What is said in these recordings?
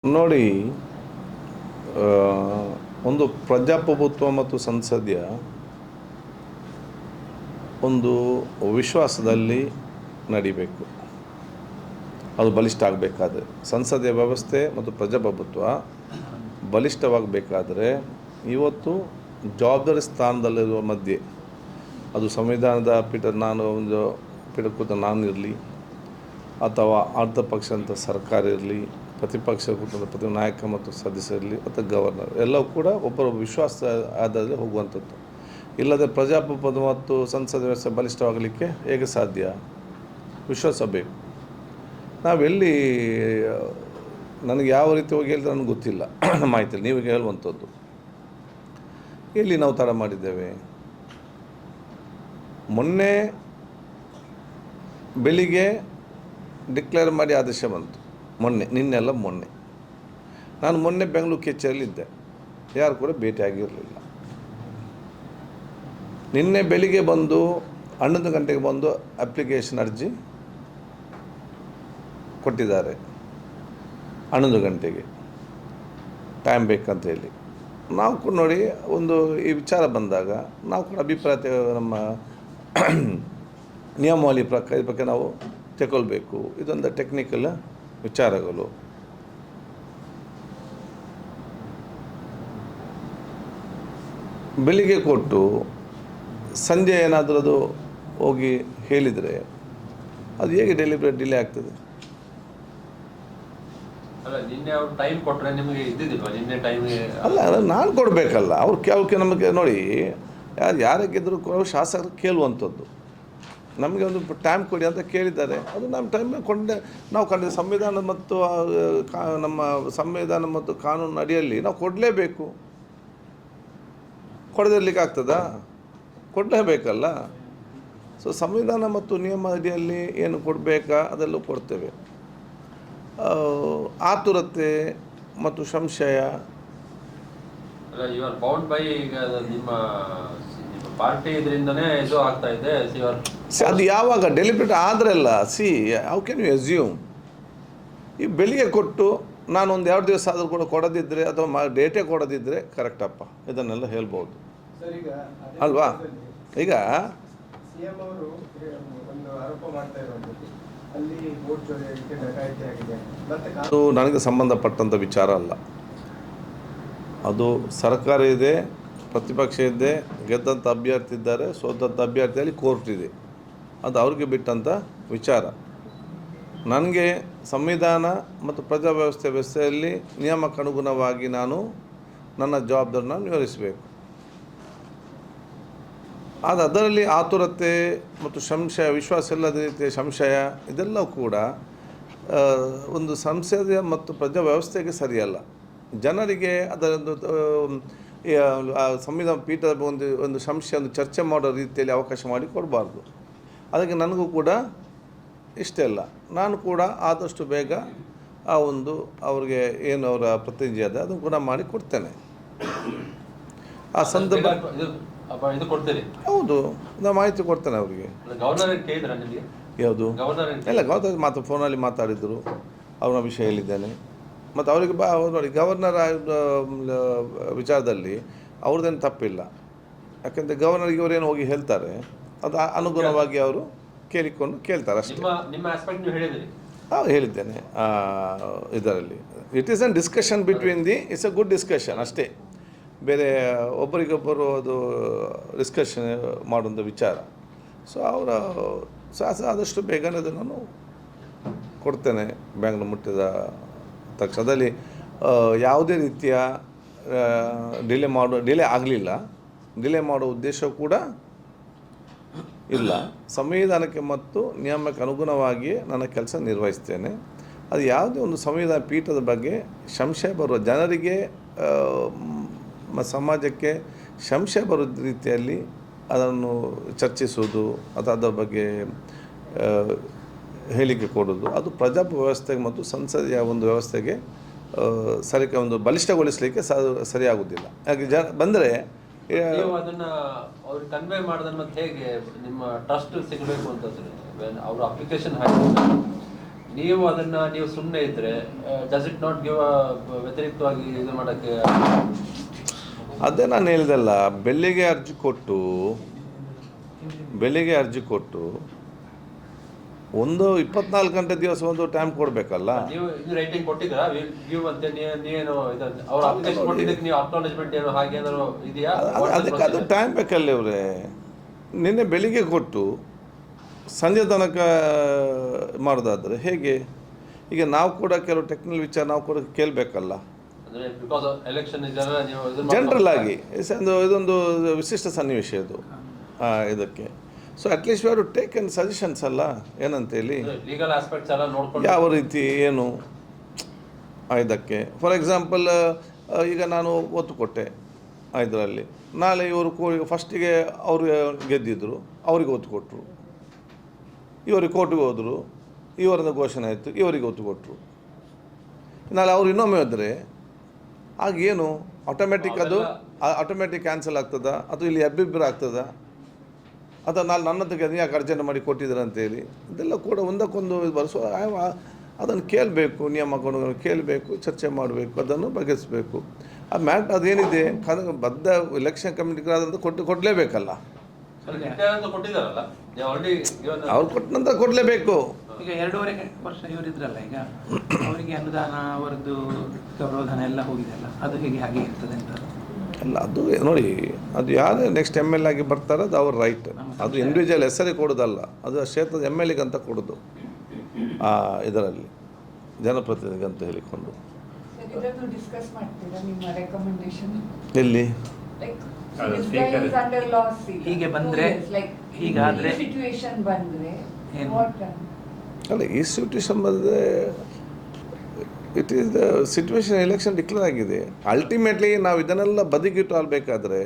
ನೋಡಿ, ಆ, ಒಂದು ಪ್ರಜಾಪ್ರಭುತ್ವ ಮತ್ತು ಸಂಸದೀಯ ಒಂದು ವಿಶ್ವಾಸದಲ್ಲಿ ನಡಿಬೇಕು. ಅದು ಬಲಿಷ್ಠ ಆಗಬೇಕಾದ್ರೆ ಸಂಸದೀಯ ವ್ಯವಸ್ಥೆ ಮತ್ತು ಪ್ರಜಾಪ್ರಭುತ್ವ ಬಲಿಷ್ಠವಾಗಬೇಕಾದ್ರೆ ಇವತ್ತು ಜವಾಬ್ದಾರಿ ಸ್ಥಾನದಲ್ಲಿರುವ ಮಧ್ಯೆ ಅದು ಸಂವಿಧಾನದ ಪೀಠ ಒಂದು ಪೀಠ ಕೂತ ನಾನು ಇರಲಿ ಅಥವಾ ಅರ್ಧ ಪಕ್ಷ ಅಂತ ಸರ್ಕಾರ ಇರಲಿ, ಪ್ರತಿಪಕ್ಷ ಕೂಟದ ಪ್ರತಿ ನಾಯಕ ಮತ್ತು ಸದಸ್ಯರಿರಲಿ ಅಥವಾ ಗವರ್ನರ್ ಎಲ್ಲವೂ ಕೂಡ ಒಬ್ಬರ ವಿಶ್ವಾಸ ಆಧಾರದಲ್ಲಿ ಹೋಗುವಂಥದ್ದು. ಇಲ್ಲದೆ ಪ್ರಜಾಪ್ರಭುತ್ವ ಮತ್ತು ಸಂಸದ ವ್ಯವಸ್ಥೆ ಬಲಿಷ್ಠವಾಗಲಿಕ್ಕೆ ಹೇಗೆ ಸಾಧ್ಯ? ವಿಶ್ವಾಸ ಬೇಕು. ನಾವೆಲ್ಲಿ ನನಗೆ ಯಾವ ರೀತಿ ಹೋಗಿ ಹೇಳಿದ್ರೆ ನನಗೆ ಗೊತ್ತಿಲ್ಲ, ಮಾಹಿತಿ ನೀವು ಹೇಳುವಂಥದ್ದು. ಎಲ್ಲಿ ನಾವು ತಡ ಮಾಡಿದ್ದೇವೆ? ಮೊನ್ನೆ ಬೆಳಿಗ್ಗೆ ಡಿಕ್ಲೇರ್ ಮಾಡಿ ಆದೇಶ ಬಂತು. ಮೊನ್ನೆ ನಾನು ಬೆಂಗಳೂರು ಕಚೇರಿಯಲ್ಲಿದ್ದೆ, ಯಾರು ಕೂಡ ಭೇಟಿಯಾಗಿರಲಿಲ್ಲ. ನಿನ್ನೆ ಬೆಳಿಗ್ಗೆ ಬಂದು 11 ಗಂಟೆಗೆ ಬಂದು ಅಪ್ಲಿಕೇಶನ್ ಅರ್ಜಿ ಕೊಟ್ಟಿದ್ದಾರೆ. 11 ಗಂಟೆಗೆ ಟೈಮ್ ಬೇಕಂತ ಹೇಳಿ ನಾವು ಕೂಡ ನೋಡಿ, ಒಂದು ಈ ವಿಚಾರ ಬಂದಾಗ ನಾವು ಕೂಡ ಅಭಿಪ್ರಾಯ ನಮ್ಮ ನಿಯಮಾವಳಿ ಪ್ರಕಾರ ನಾವು ತಗೊಳ್ಬೇಕು. ಇದೊಂದು ಟೆಕ್ನಿಕಲ್ ವಿಚಾರಗಳು. ಬೆಳಿಗ್ಗೆ ಕೊಟ್ಟು ಸಂಜೆ ಏನಾದರೂ ಅದು ಹೋಗಿ ಹೇಳಿದರೆ ಅದು ಹೇಗೆ ಡಿಲೇ ಆಗ್ತದೆ? ಅಲ್ಲ, ನಾನು ಕೊಡಬೇಕಲ್ಲ. ಅವ್ರಿಗೆ ನಮಗೆ ನೋಡಿ, ಯಾರಿಗಿದ್ರು ಶಾಸಕರು ಕೇಳುವಂಥದ್ದು, ನಮಗೆ ಒಂದು ಟೈಮ್ ಕೊಡಿ ಅಂತ ಕೇಳಿದ್ದಾರೆ. ಅದು ನಮ್ಮ ಟೈಮ್ ನಾವು ಕಂಡಿದ್ದ ಸಂವಿಧಾನ ಮತ್ತು ನಮ್ಮ ಸಂವಿಧಾನ ಮತ್ತು ಕಾನೂನು ಅಡಿಯಲ್ಲಿ ನಾವು ಕೊಡಲೇಬೇಕು. ಕೊಡದಿರ್ಲಿಕ್ಕೆ ಆಗ್ತದಾ? ಕೊಡಲೇಬೇಕಲ್ಲ. ಸೊ ಸಂವಿಧಾನ ಮತ್ತು ನಿಯಮ ಅಡಿಯಲ್ಲಿ ಏನು ಕೊಡಬೇಕಾ ಅದೆಲ್ಲೂ ಕೊಡ್ತೇವೆ. ಆತುರತೆ ಮತ್ತು ಸಂಶಯ ಅದು ಯಾವಾಗ ಡೆಲಿಬ್ರೇಟ್ ಆದ್ರಲ್ಲ. How can you assume? ಈ ಬೆಳಿಗ್ಗೆ ಕೊಟ್ಟು ನಾನೊಂದು 2 ದಿವಸ ಆದರೂ ಕೂಡ ಕೊಡದಿದ್ದರೆ ಅಥವಾ ಡೇಟೇ ಕೊಡದಿದ್ದರೆ ಕರೆಕ್ಟಪ್ಪ, ಇದನ್ನೆಲ್ಲ ಹೇಳ್ಬೋದು ಅಲ್ವಾ? ಈಗ ಅದು ನನಗೆ ಸಂಬಂಧಪಟ್ಟಂಥ ವಿಚಾರ ಅಲ್ಲ. ಅದು ಸರ್ಕಾರ ಇದೆ, ಪ್ರತಿಪಕ್ಷ ಇದೆ, ಗೆದ್ದಂಥ ಅಭ್ಯರ್ಥಿ ಇದ್ದಾರೆ, ಸೋತಂಥ ಅಭ್ಯರ್ಥಿಯಲ್ಲಿ ಕೋರ್ಟ್ ಇದೆ. ಅದು ಅವ್ರಿಗೆ ಬಿಟ್ಟಂಥ ವಿಚಾರ. ನನಗೆ ಸಂವಿಧಾನ ಮತ್ತು ವ್ಯವಸ್ಥೆಯಲ್ಲಿ ನಿಯಮಕ್ಕನುಗುಣವಾಗಿ ನಾನು ನನ್ನ ಜವಾಬ್ದಾರಿನ ನಿರ್ವಹಿಸಬೇಕು. ಆದರೆ ಅದರಲ್ಲಿ ಆತುರತೆ ಮತ್ತು ಸಂಶಯ, ವಿಶ್ವಾಸ ಇಲ್ಲದ ರೀತಿಯ ಸಂಶಯ ಇದೆಲ್ಲವೂ ಕೂಡ ಒಂದು ಸಂಸದೀಯ ಮತ್ತು ವ್ಯವಸ್ಥೆಗೆ ಸರಿಯಲ್ಲ. ಜನರಿಗೆ ಅದರದ್ದು ಸಂವಿಧಾನ ಪೀಠದ ಒಂದು ಸಂಶಯ, ಒಂದು ಚರ್ಚೆ ಮಾಡೋ ರೀತಿಯಲ್ಲಿ ಅವಕಾಶ ಮಾಡಿ ಕೊಡಬಾರ್ದು. ಅದಕ್ಕೆ ನನಗೂ ಕೂಡ ಇಷ್ಟ ಇಲ್ಲ. ನಾನು ಕೂಡ ಆದಷ್ಟು ಬೇಗ ಅವ್ರಿಗೆ ಏನು ಅವರ ಪ್ರತಿನಿಧಿ ಅದ ಅದನ್ನು ಕೂಡ ಮಾಡಿ ಕೊಡ್ತೇನೆ. ಆ ಸಂದರ್ಭ ಹೌದು, ನಾನು ಮಾಹಿತಿ ಕೊಡ್ತೇನೆ ಅವರಿಗೆ. ಯಾವುದು ಇಲ್ಲ, ಗವರ್ನರ್ ಫೋನಲ್ಲಿ ಮಾತಾಡಿದರು, ಅವ್ರ ವಿಷಯ ಹೇಳಿದ್ದೇನೆ. ಮತ್ತು ಅವರಿಗೆ ನೋಡಿ, ಗವರ್ನರ್ ವಿಚಾರದಲ್ಲಿ ಅವ್ರದ್ದೇನು ತಪ್ಪಿಲ್ಲ. ಯಾಕೆಂದರೆ ಗವರ್ನರ್ಗೆ ಇವರೇನು ಹೋಗಿ ಹೇಳ್ತಾರೆ, ಅದು ಅನುಗುಣವಾಗಿ ಅವರು ಕೇಳ್ತಾರೆ ಅಷ್ಟೇ. ಹೇಳಿದ್ದೇನೆ ಇದರಲ್ಲಿ it is an discussion between it's a good discussion ಅಷ್ಟೇ. ಬೇರೆ ಒಬ್ಬರಿಗೊಬ್ಬರು ಅದು ಡಿಸ್ಕಷನ್ ಮಾಡುವಂಥ ವಿಚಾರ. ಸೊ ಅವರ ಆದಷ್ಟು ಬೇಗನೆ ಅದನ್ನು ಕೊಡ್ತೇನೆ. ಬ್ಯಾಂಗ್ಳೂರು ಮುಟ್ಟಿದ ತಕ್ಷಣದಲ್ಲಿ ಯಾವುದೇ ರೀತಿಯ ಡಿಲೇ ಆಗಲಿಲ್ಲ. ಡಿಲೇ ಮಾಡೋ ಉದ್ದೇಶ ಕೂಡ ಇಲ್ಲ. ಸಂವಿಧಾನಕ್ಕೆ ಮತ್ತು ನಿಯಮಕ್ಕೆ ಅನುಗುಣವಾಗಿ ನನ್ನ ಕೆಲಸ ನಿರ್ವಹಿಸ್ತೇನೆ. ಅದು ಯಾವುದೇ ಒಂದು ಸಂವಿಧಾನ ಪೀಠದ ಬಗ್ಗೆ ಸಂಶಯ ಬರುವ ಜನರಿಗೆ, ಸಮಾಜಕ್ಕೆ ಸಂಶಯ ಬರೋ ರೀತಿಯಲ್ಲಿ ಅದನ್ನು ಚರ್ಚಿಸುವುದು ಅಥವಾ ಅದರ ಬಗ್ಗೆ ಹೇಳಿಕೆ ಕೊಡೋದು, ಅದು ವ್ಯವಸ್ಥೆಗೆ ಮತ್ತು ಸಂಸದೀಯ ಒಂದು ವ್ಯವಸ್ಥೆಗೆ ಒಂದು ಬಲಿಷ್ಠಗೊಳಿಸಲಿಕ್ಕೆ ಸರಿಯಾಗುವುದಿಲ್ಲ. ಹಾಗೆ ಬಂದರೆ ಅದನ್ನ ಅವ್ರಿಗೆ ಕನ್ವೆ ಮಾಡೋದನ್ನ ಹೇಗೆ ನಿಮ್ಮ ಟ್ರಸ್ಟ್ ಸಿಗಬೇಕು ಅಂತಂದ್ರೆ ಅವರು ಅಪ್ಲಿಕೇಶನ್ ಹಾಕಿ ನೀವು ಅದನ್ನ ನೀವು ಸುಮ್ಮನೆ ಇದ್ರೆ ಡಸ್ ಇಟ್ ನಾಟ್ ಗಿವ್ ವ್ಯತಿರಿಕ್ತವಾಗಿ ಇದು ಮಾಡೋಕ್ಕೆ? ಅದೇ ನಾನು ಹೇಳಿದಲ್ಲ, ಬೆಳಿಗ್ಗೆ ಅರ್ಜಿ ಕೊಟ್ಟು ಒಂದು 24 ಗಂಟೆ ದಿವಸ ಒಂದು ಟೈಮ್ ಕೊಡಬೇಕಲ್ಲ. ನೀವು ರೈಟಿಂಗ್ ಕೊಟ್ಟಿದ್ದೀರಾ ಗಿವ್ ಅಂತ? ನೀವೇನು ಅವ್ರ ಅಪ್ಲಿಕೇಶನ್ ಕೊಟ್ಟಿದ್ದಕ್ಕೆ ನೀವು ಅಕ್ನಾಲೇಜ್ಮೆಂಟ್ ಏನು ಹಾಗೆ ಏನಾದ್ರು ಇದೆಯಾ? ಅದಕ್ಕೆ ಅದು ಟೈಮ್ ಬೇಕಲ್ಲ ಇವರೇ. ನಿನ್ನೆ ಬೆಳಿಗ್ಗೆ ಕೊಟ್ಟು ಸಂಜೆ ತನಕ ಮಾಡೋದಾದರೆ ಹೇಗೆ? ಈಗ ನಾವು ಕೂಡ ಕೆಲವು ಟೆಕ್ನಿಕಲ್ ವಿಚಾರ ನಾವು ಕೂಡ ಕೇಳಬೇಕಲ್ಲ. ಜನರಲ್ ಆಗಿ ಇದೊಂದು ವಿಶಿಷ್ಟ ಸನ್ನಿವೇಶ ಇದು ಇದಕ್ಕೆ. So at least you to take an suggestions ಅಲ್ಲ, ಏನಂತೇಳಿ ಲೀಗಲ್ ಆಸ್ಪೆಕ್ಟ್ಸ್ ಎಲ್ಲ ನೋಡ್ಕೊಂಡು ಯಾವ ರೀತಿ ಏನು ಇದಕ್ಕೆ. ಫಾರ್ ಎಕ್ಸಾಂಪಲ್ ಈಗ ನಾನು ಒತ್ತು ಕೊಟ್ಟೆ ಇದರಲ್ಲಿ, ನಾಳೆ ಇವರು ಫಸ್ಟಿಗೆ ಅವರು ಗೆದ್ದಿದ್ರು, ಅವರಿಗೆ ಒತ್ತು ಕೊಟ್ಟರು, ಇವರಿಗೆ ಕೋರ್ಟಿಗೆ ಹೋದರು, ಇವರಿಂದ ಘೋಷಣೆ ಆಯಿತು, ಇವರಿಗೆ ಒತ್ತು ಕೊಟ್ಟರು. ನಾಳೆ ಅವ್ರು ಇನ್ನೊಮ್ಮೆ ಹೋದರೆ ಆಗೇನು ಆಟೋಮೆಟಿಕ್ ಅದು ಆಟೋಮೆಟಿಕ್ ಕ್ಯಾನ್ಸಲ್ ಆಗ್ತದಾ, ಅಥವಾ ಇಲ್ಲಿ ಅಬ್ಬಿಬ್ಬರು ಆಗ್ತದಾ, ಅಥವಾ ನಾಳೆ ನನ್ನ ಹತ್ರ ಯಾಕೆ ಅರ್ಜೆಂಟ್ ಮಾಡಿ ಕೊಟ್ಟಿದ್ದಾರೆ ಅಂತೇಳಿ ಇದೆಲ್ಲ ಕೂಡ ಒಂದಕ್ಕೊಂದು ಬರೆಸೋ ಅದನ್ನು ಕೇಳಬೇಕು, ನಿಯಮಗಳನ್ನು ಕೇಳಬೇಕು, ಚರ್ಚೆ ಮಾಡಬೇಕು, ಅದನ್ನು ಬಗೆಹರಿಸಬೇಕು. ಆ ಅದೇನಿದೆ ಬದ್ಧ ಎಲೆಕ್ಷನ್ ಕಮಿಟಿ ಆದಂತ ಕೊಡಲೇಬೇಕಲ್ಲ. ಅವ್ರು ಕೊಟ್ಟ ನಂತರ ಕೊಡಲೇಬೇಕು. ಈಗ 2.5 ವರ್ಷ ಇವರಿದ್ರಲ್ಲ, ಈಗ ಅವರಿಗೆ ಅನುದಾನ ಅವರದ್ದು ಗೌರವಧನ ಎಲ್ಲ ಹೋಗಿದೆಲ್ಲ, ಅದು ಹೇಗೆ ಹಾಗೆ ಇರ್ತದೆ ಅಂತ ಅಲ್ಲ. ಅದು ನೋಡಿ, ಅದು ಯಾರೇ ನೆಕ್ಸ್ಟ್ MLA ಆಗಿ ಬರ್ತಾರೆ ಅದು ಅವ್ರ ರೈಟ್. ಅದು ಇಂಡಿವಿಜುವಲ್ ಹೆಸರೇ ಕೊಡೋದಲ್ಲ, ಅದು ಆ ಕ್ಷೇತ್ರದ MLA ಅಂತ ಕೊಡೋದು, ಇದರಲ್ಲಿ ಜನಪ್ರತಿನಿಧಿ ಅಂತ ಹೇಳಿಕೊಂಡು. ಎಲ್ಲಿ ಹೀಗೆ ಬಂದರೆ ಹೀಗಾದರೆ ಅಲ್ಲ, ಈ ಸಿಚುವೇಶನ್ ಬಂದರೆ it is the situation. Election declare ಆಗಿದೆ. ಅಲ್ಟಿಮೇಟ್ಲಿ ನಾವು ಇದನ್ನೆಲ್ಲ ಬದಿಗಿಟ್ಟು ಆಲ್ಬೇಕಾದ್ರೆ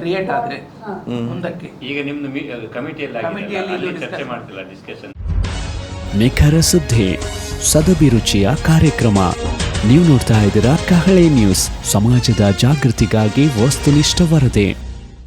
ಕ್ರಿಯೇಟ್ ಆದರೆ ಮುಂದಕ್ಕೆ ಈಗ ನಿಮ್ಮದು ಕಮಿಟಿಯಲ್ಲಿ ಚರ್ಚೆ ಮಾಡ್ತಿಲ್ಲ, ಡಿಸ್ಕಷನ್. ನಿಖರ ಸುದ್ದಿ, ಸದಭಿರುಚಿಯ ಕಾರ್ಯಕ್ರಮ. ನೀವು ನೋಡ್ತಾ ಇದ್ದೀರಾ ಕಹಳೆ ನ್ಯೂಸ್, ಸಮಾಜದ ಜಾಗೃತಿಗಾಗಿ ವಸ್ತುನಿಷ್ಠ ವರದಿ.